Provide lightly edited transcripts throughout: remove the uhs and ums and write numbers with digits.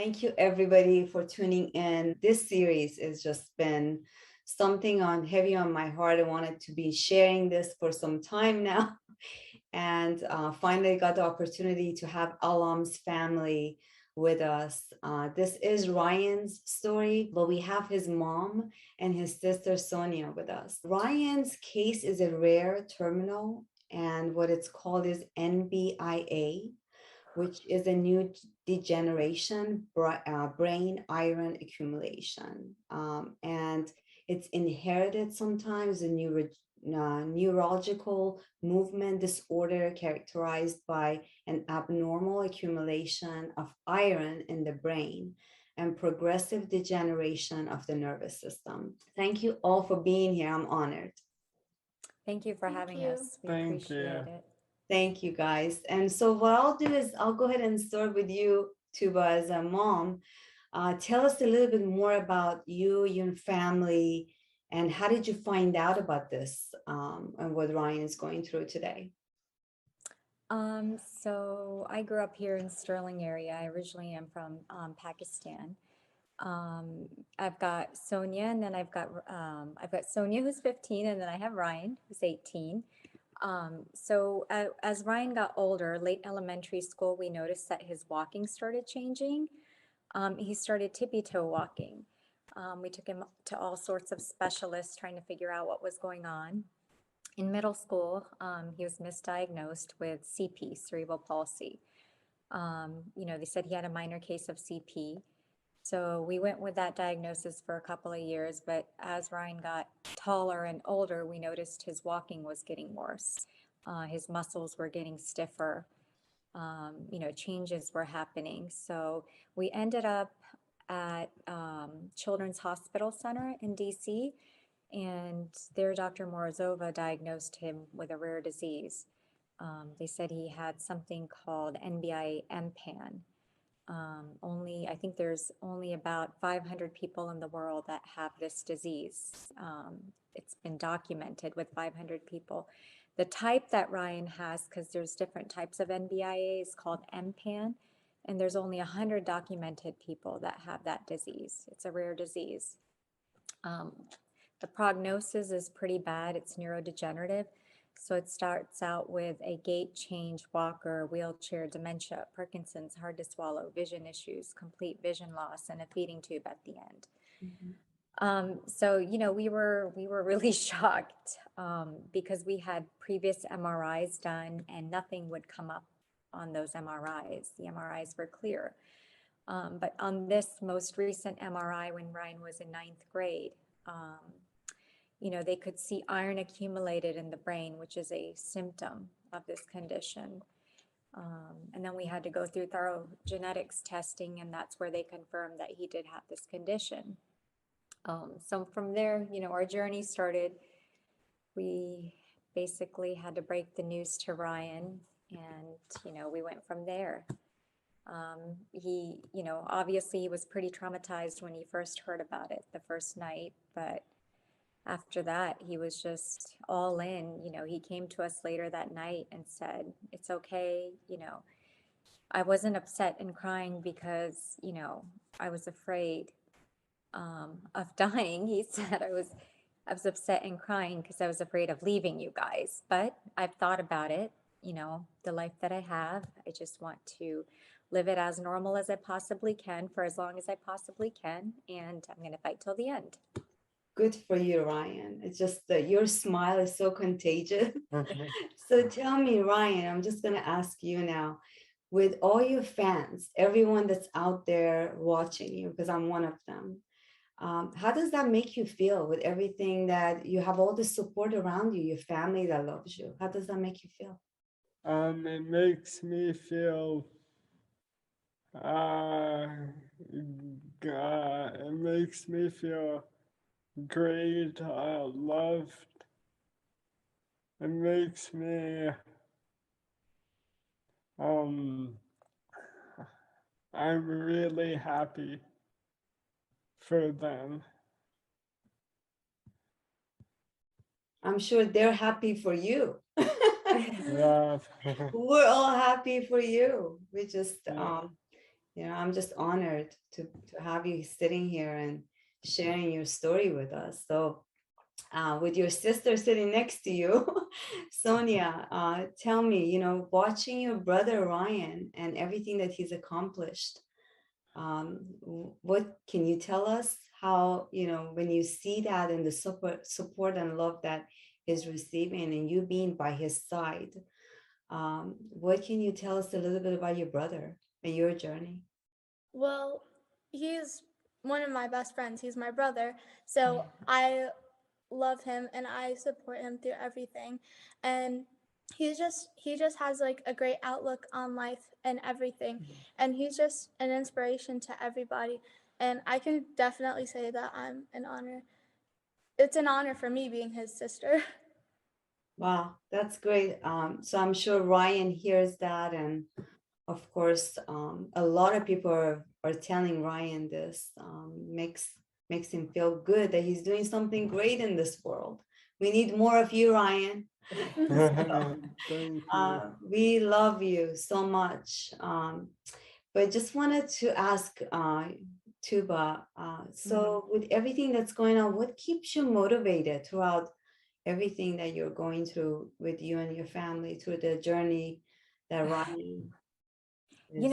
Thank you, everybody, for tuning in. This series has just been something on heavy on my heart. I wanted to be sharing this for some time now, and finally got the opportunity to have Alam's family with us. This is Ryan's story, but we have his mom and his sister Sonia with us. Ryan's case is a rare terminal, and what it's called is NBIA, which is a neurodegeneration, brain iron accumulation. And it's inherited sometimes, a neurological movement disorder characterized by an abnormal accumulation of iron in the brain and progressive degeneration of the nervous system. Thank you all for being here. I'm honored. Thank you for having us. We Thank you. appreciate it. Thank you, guys. And so what I'll do is I'll go ahead and start with you, Tuba, as a mom. Tell us a little bit more about you, your family, and how did you find out about this and what Ryan is going through today? So I grew up here in Sterling area. I originally am from Pakistan. I've got Sonia, and then I've got Sonia who's 15, and then I have Ryan who's 18. As Ryan got older, late elementary school, we noticed that his walking started changing. He started tippy-toe walking. We took him to all sorts of specialists trying to figure out what was going on. In middle school, he was misdiagnosed with CP, cerebral palsy. They said he had a minor case of CP. So we went with that diagnosis for a couple of years, but as Ryan got taller and older, we noticed his walking was getting worse. His muscles were getting stiffer. Changes were happening. So we ended up at Children's Hospital Center in DC, and there Dr. Morozova diagnosed him with a rare disease. They said he had something called NBIA-MPAN. I think there's only about 500 people in the world that have this disease. It's been documented with 500 people. The type that Ryan has, because there's different types of NBIA, is called MPAN, and there's only 100 documented people that have that disease. It's a rare disease. The prognosis is pretty bad. It's neurodegenerative. So it starts out with a gait change, walker, wheelchair, dementia, Parkinson's, hard to swallow, vision issues, complete vision loss, and a feeding tube at the end. Mm-hmm. We were really shocked because we had previous MRIs done and nothing would come up on those MRIs. The MRIs were clear. But on this most recent MRI when Ryan was in 9th grade, they could see iron accumulated in the brain, which is a symptom of this condition. And then we had to go through thorough genetics testing, and that's where they confirmed that he did have this condition. So from there, our journey started. We basically had to break the news to Ryan, and, we went from there. He, obviously he was pretty traumatized when he first heard about it the first night, but after that, he was just all in. He came to us later that night and said, "It's okay." I wasn't upset and crying because, I was afraid of dying. He said I was upset and crying because I was afraid of leaving you guys. But I've thought about it, the life that I have. I just want to live it as normal as I possibly can for as long as I possibly can. And I'm going to fight till the end. Good for you, Ryan. It's just that your smile is so contagious. So tell me, Ryan, I'm just going to ask you now, with all your fans, everyone that's out there watching you, because I'm one of them, how does that make you feel with everything that you have, all the support around you, your family that loves you? How does that make you feel? It makes me feel it makes me feel great, loved. It makes me I'm really happy for them. I'm sure they're happy for you. Yeah. We're all happy for you. We just I'm just honored to have you sitting here and sharing your story with us. So, with your sister sitting next to you, Sonia, tell me, watching your brother Ryan and everything that he's accomplished, what can you tell us how, when you see that and the support and love that he's receiving and you being by his side, what can you tell us a little bit about your brother and your journey? Well, he's one of my best friends. He's my brother. So I love him and I support him through everything. And he just has like a great outlook on life and everything. And he's just an inspiration to everybody. And I can definitely say that I'm an honor. It's an honor for me being his sister. Wow, that's great. So I'm sure Ryan hears that, and of course, a lot of people are telling Ryan this. Makes him feel good that he's doing something great in this world. We need more of you, Ryan. So, Thank you. we love you so much. But just wanted to ask Tuba. So with everything that's going on, what keeps you motivated throughout everything that you're going through with you and your family through the journey that Ryan is?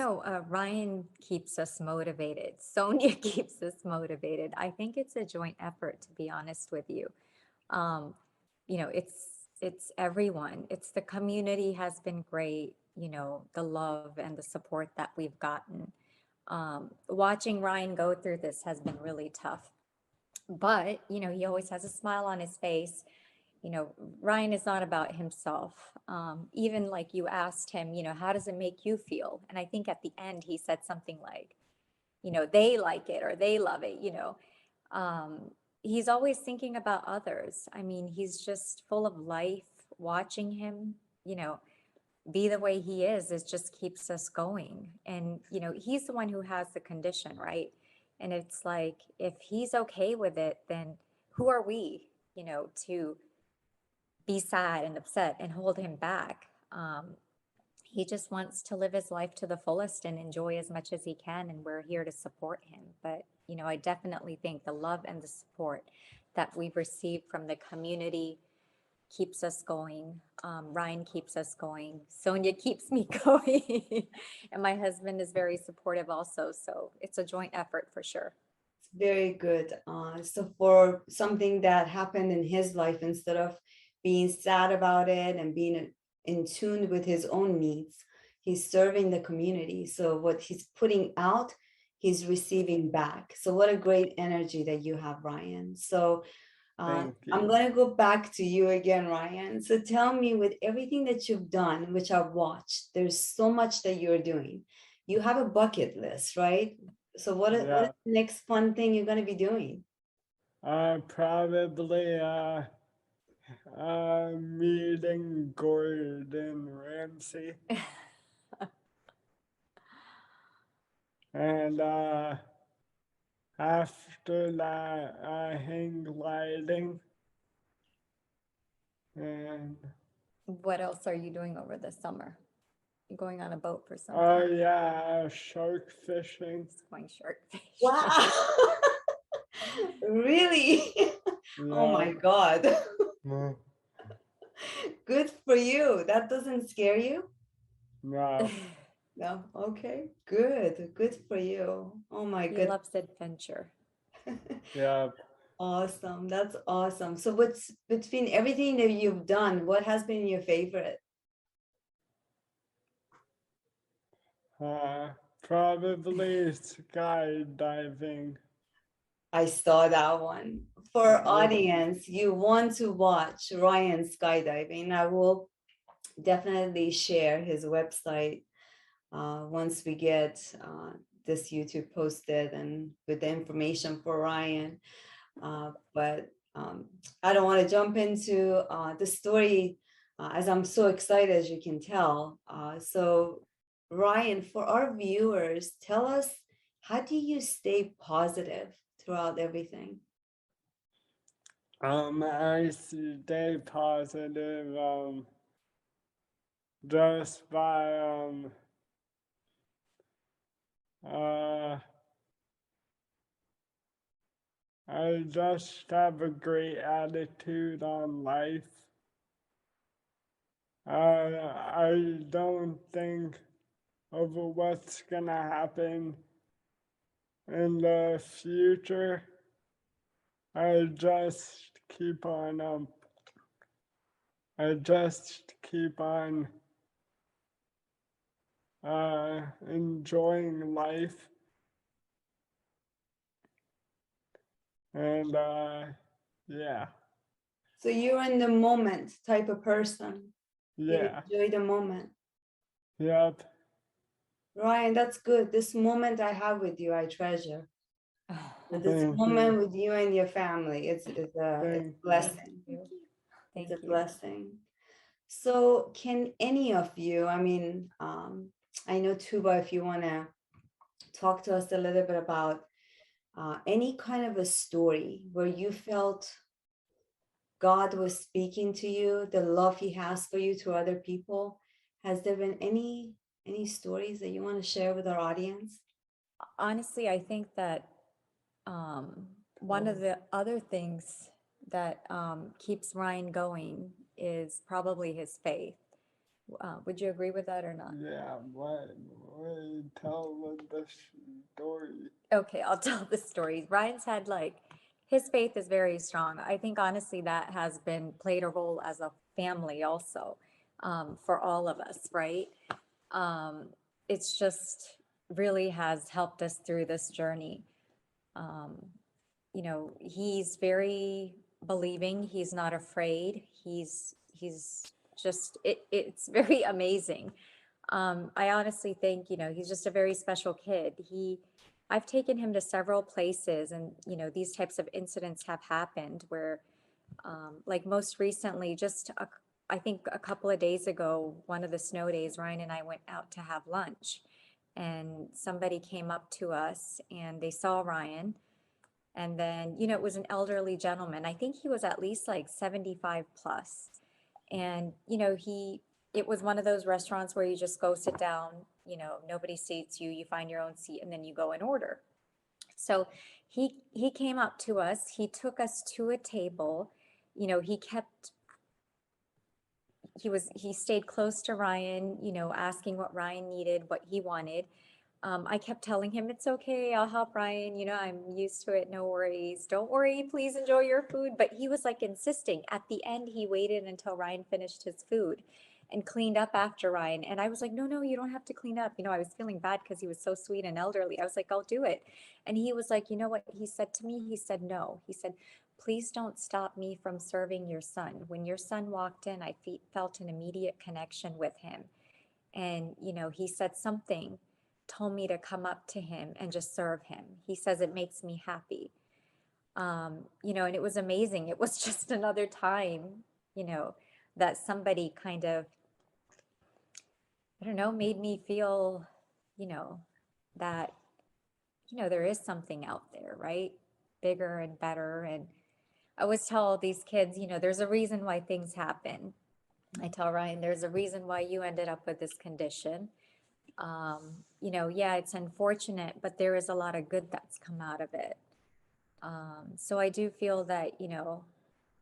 Ryan keeps us motivated. Sonia keeps us motivated. I think it's a joint effort, to be honest with you. Um, it's everyone. It's the community has been great. The love and the support that we've gotten. Watching Ryan go through this has been really tough, but he always has a smile on his face. Ryan is not about himself. Even like you asked him, how does it make you feel? And I think at the end he said something like, they like it or they love it. He's always thinking about others. I mean, he's just full of life. Watching him, be the way he is, it just keeps us going. And, he's the one who has the condition, right? And it's like, if he's okay with it, then who are we, to be sad and upset and hold him back. He just wants to live his life to the fullest and enjoy as much as he can, and we're here to support him. But I definitely think the love and the support that we've received from the community keeps us going. Ryan keeps us going. Sonia keeps me going, and my husband is very supportive also. So it's a joint effort for sure. Very good. So for something that happened in his life, instead of being sad about it and being in tune with his own needs, he's serving the community. So what he's putting out, he's receiving back. So what a great energy that you have, Ryan. So Thank I'm you. going to go back to you again, Ryan. So tell me, with everything that you've done, which I've watched, there's so much that you're doing. You have a bucket list, right? So what is Yeah. the next fun thing you're going to be doing? Probably meeting Gordon Ramsay and after that hang gliding and What else are you doing over the summer? You going on a boat for something? oh yeah, shark fishing. Just going shark fishing. Wow. Really? Oh my God. Yeah. Good for you. That doesn't scare you? No. No. Okay. Good. Good for you. Oh my He goodness. loves adventure. Yeah. Awesome. That's awesome. So what's between everything that you've done, what has been your favorite? Probably skydiving. I saw that one. For audience, you want to watch Ryan skydiving. I will definitely share his website once we get this YouTube posted and with the information for Ryan. But I don't want to jump into the story as I'm so excited, as you can tell. So, Ryan, for our viewers, tell us, how do you stay positive throughout everything? I stay positive just by I just have a great attitude on life. I don't think of what's gonna happen in the future. I just keep on I just keep on enjoying life, and yeah, So you're in the moment type of person. You yeah, enjoy the moment. yep, Ryan, that's good. This moment I have with you, I treasure. This thank moment you, with you and your family, it's a thank you. blessing. Thank It's a you. blessing. So can any of you, I know Tuba, if you want to talk to us a little bit about any kind of a story where you felt God was speaking to you, the love he has for you to other people. Has there been any stories that you want to share with our audience? Honestly, I think that one of the other things that keeps Ryan going is probably his faith. Would you agree with that or not? Yeah, what tell the story. Okay, I'll tell the story. Ryan's had like, his faith is very strong. I think honestly that has been played a role as a family also, for all of us, right? It's just really has helped us through this journey. You know, he's very believing. He's not afraid. He's just it's very amazing. I honestly think, you know, he's just a very special kid. I've taken him to several places, and you know, these types of incidents have happened where, like most recently, I think a couple of days ago, one of the snow days, Ryan and I went out to have lunch, and somebody came up to us and they saw Ryan. And then, you know, it was an elderly gentleman. I think he was at least like 75 plus. And, you know, it was one of those restaurants where you just go sit down, you know, nobody seats you, you find your own seat, and then you go and order. So he came up to us, he took us to a table, you know, he stayed close to Ryan, you know, asking what Ryan needed, what he wanted. I kept telling him, it's okay, I'll help Ryan, you know, I'm used to it, no worries. Don't worry, please enjoy your food. But he was like insisting. At the end, he waited until Ryan finished his food and cleaned up after Ryan. And I was like, no, no, you don't have to clean up. You know, I was feeling bad because he was so sweet and elderly. I was like, I'll do it. And he was like, you know what he said to me? He said, no. He said, please don't stop me from serving your son. When your son walked in, I felt an immediate connection with him. And, you know, he said something, told me to come up to him and just serve him. He says it makes me happy. You know, and it was amazing. It was just another time, you know, that somebody kind of, I don't know, made me feel, you know, that, you know, there is something out there, right? Bigger and better. And I always tell all these kids, you know, there's a reason why things happen. I tell Ryan, there's a reason why you ended up with this condition. You know, yeah, it's unfortunate, but there is a lot of good that's come out of it. So I do feel that, you know,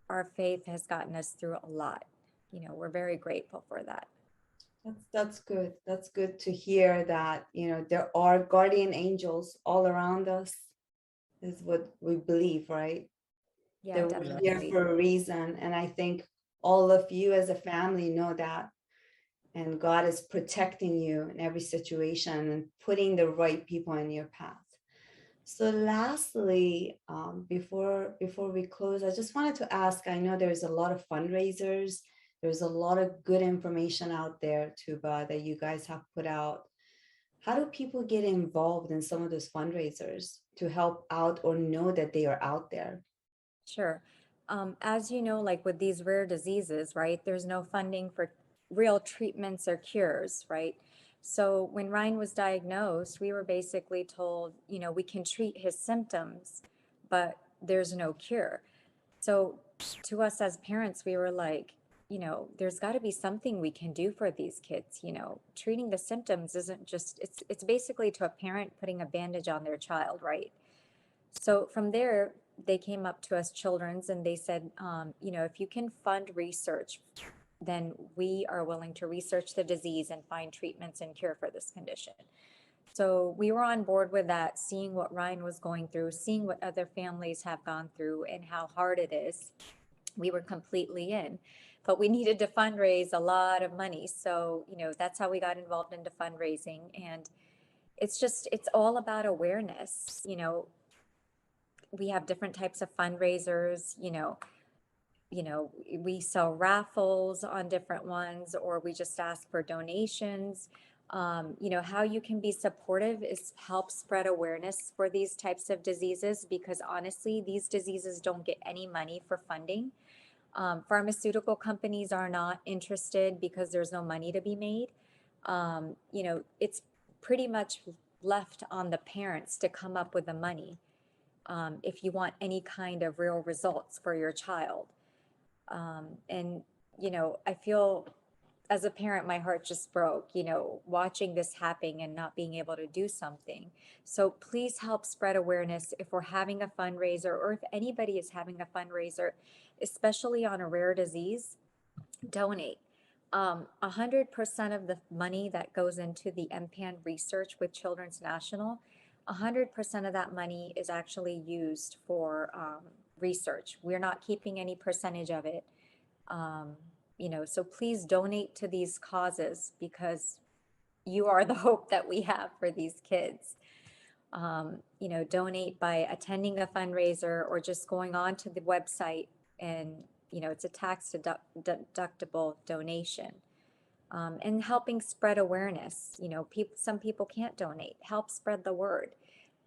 our faith has gotten us through a lot. You know, we're very grateful for that. That's good. That's good to hear that, you know, there are guardian angels all around us, is what we believe, right? Yeah, That we're here definitely. for a reason. And I think all of you as a family know that. And God is protecting you in every situation and putting the right people in your path. So lastly, before we close, I just wanted to ask, I know there's a lot of fundraisers, there's a lot of good information out there, Tuba, that you guys have put out. How do people get involved in some of those fundraisers to help out or know that they are out there? Sure. As you know, like with these rare diseases, right, there's no funding for real treatments or cures, right? So when Ryan was diagnosed, we were basically told, you know, we can treat his symptoms, but there's no cure. So to us as parents, we were like, you know, there's got to be something we can do for these kids. You know, treating the symptoms isn't just, it's basically to a parent putting a bandage on their child, right? So from there, they came up to us children's and they said, you know, if you can fund research, then we are willing to research the disease and find treatments and cure for this condition. So we were on board with that, seeing what Ryan was going through, seeing what other families have gone through and how hard it is. We were completely in, but we needed to fundraise a lot of money. So, you know, that's how we got involved into fundraising. And it's just, it's all about awareness. You know, we have different types of fundraisers, we sell raffles on different ones, or we just ask for donations. You know, how you can be supportive is help spread awareness for these types of diseases, because honestly, these diseases don't get any money for funding. Pharmaceutical companies are not interested because there's no money to be made. You know, it's pretty much left on the parents to come up with the money, if you want any kind of real results for your child. And, you know, I feel as a parent, my heart just broke, you know, watching this happen and not being able to do something. So please help spread awareness if we're having a fundraiser, or if anybody is having a fundraiser, especially on a rare disease, donate. 100% of the money that goes into the MPAN research with Children's National, 100% of that money is actually used for research. We're not keeping any percentage of it. You know, so please donate to these causes, because you are the hope that we have for these kids. You know, donate by attending a fundraiser or just going on to the website, and, you know, it's a tax deductible donation. And helping spread awareness. You know, some people can't donate. Help spread the word.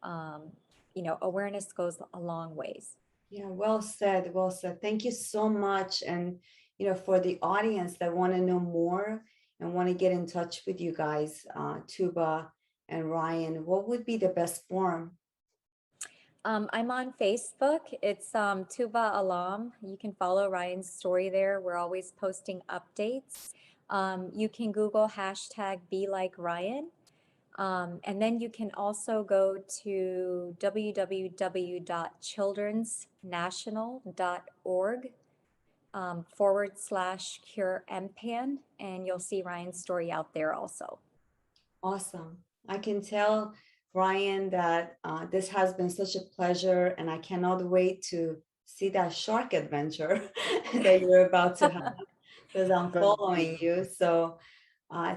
You know, awareness goes a long ways. Yeah, well said, well said. Thank you so much. And, you know, for the audience that want to know more and want to get in touch with you guys, Tuba and Ryan, what would be the best form? I'm on Facebook. It's Tuba Alam. You can follow Ryan's story there. We're always posting updates. You can Google hashtag Be Like Ryan. And then you can also go to www.childrensnational.org /cure MPAN, and you'll see Ryan's story out there also. Awesome. I can tell, Ryan, that this has been such a pleasure, and I cannot wait to see that shark adventure that you're about to have, because I'm following you. So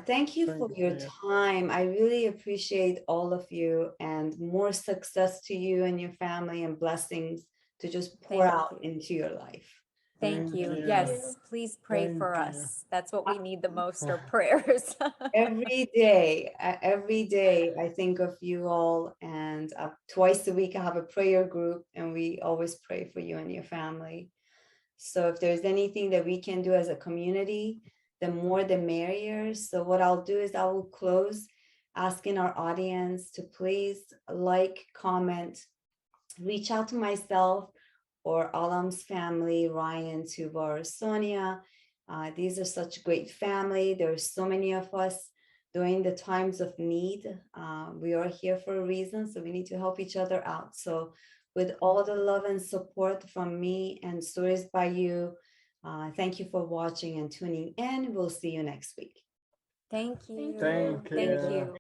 thank you for your time. I really appreciate all of you, and more success to you and your family, and blessings to just pour out into your life. Thank you. Yes, please pray for us. That's what we need the most, are prayers. Every day I think of you all, and twice a week I have a prayer group, and we always pray for you and your family. So if there's anything that we can do as a community, the more the merrier. So what I'll do is I will close asking our audience to please like, comment, reach out to myself or Alam's family, Ryan, Tuba, or Sonia. These are such great family. There's so many of us during the times of need. We are here for a reason, so we need to help each other out. So with all the love and support from me and Stories by You, thank you for watching and tuning in. We'll see you next week. Thank you. Thank you. Thank you.